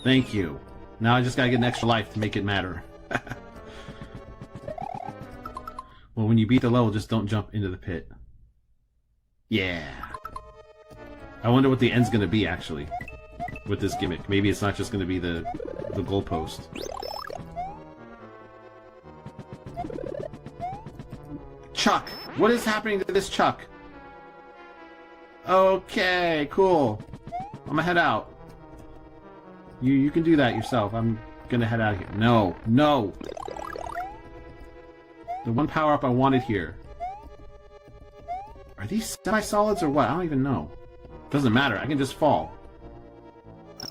Thank you. Now I just gotta get an extra life to make it matter. Well, when you beat the level, just don't jump into the pit. Yeah. I wonder what the end's gonna be, actually, with this gimmick. Maybe it's not just gonna be the goalpost. Chuck! What is happening to this Chuck? Okay, cool. I'm gonna head out. You can do that yourself. I'm gonna head out of here. No, no! The one power-up I wanted here. Are these semi-solids or what? I don't even know. Doesn't matter. I can just fall.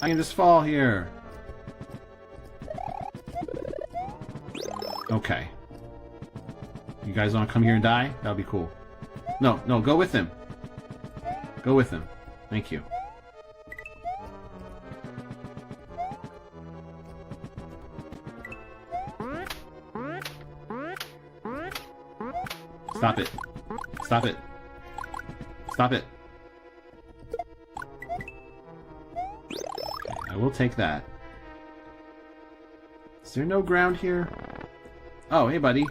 I can just fall here. Okay. You guys want to come here and die? That'll be cool. No, no, go with him. Go with him. Thank you. Stop it. Stop it. Stop it. Okay, I will take that. Is there no ground here? Oh, hey, buddy.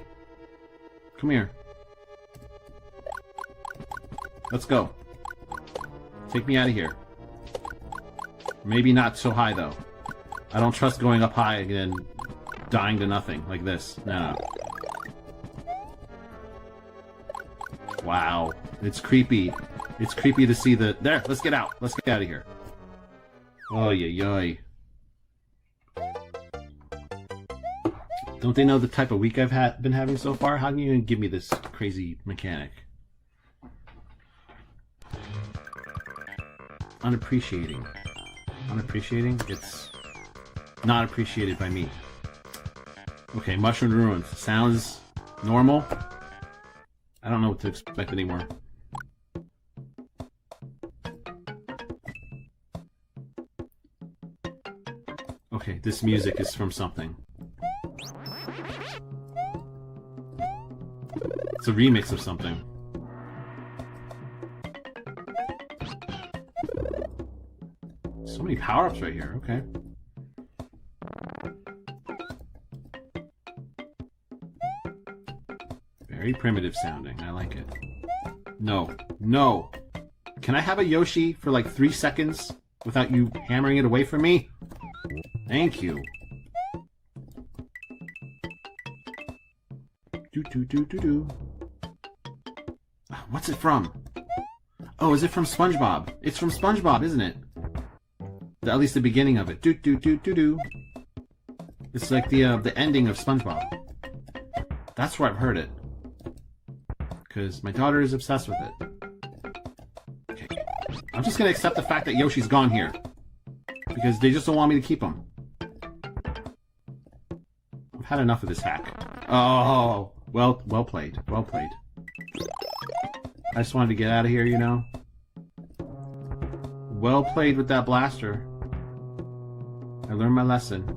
Come here. Let's go. Take me out of here. Maybe not so high, though. I don't trust going up high and then dying to nothing like this. No. Wow. It's creepy. It's creepy to see the... There! Let's get out! Let's get out of here. Oh, yoy. Don't they know the type of week I've been having so far? How can you give me this crazy mechanic? Unappreciating. Unappreciating? It's not appreciated by me. Okay, Mushroom Ruins. Sounds normal. I don't know what to expect anymore. Okay, this music is from something. It's a remix of something. So many power-ups right here, okay. Very primitive sounding, I like it. No, no! Can I have a Yoshi for like 3 seconds without you hammering it away from me? Thank you. Do. What's it from? Oh, is it from SpongeBob? It's from SpongeBob, isn't it? At least the beginning of it. Do. It's like the ending of SpongeBob. That's where I've heard it. Because my daughter is obsessed with it. Okay. I'm just gonna accept the fact that Yoshi's gone here. Because they just don't want me to keep him. I've had enough of this hack. Oh, well played. Well played. I just wanted to get out of here, you know? Well played with that blaster. I learned my lesson.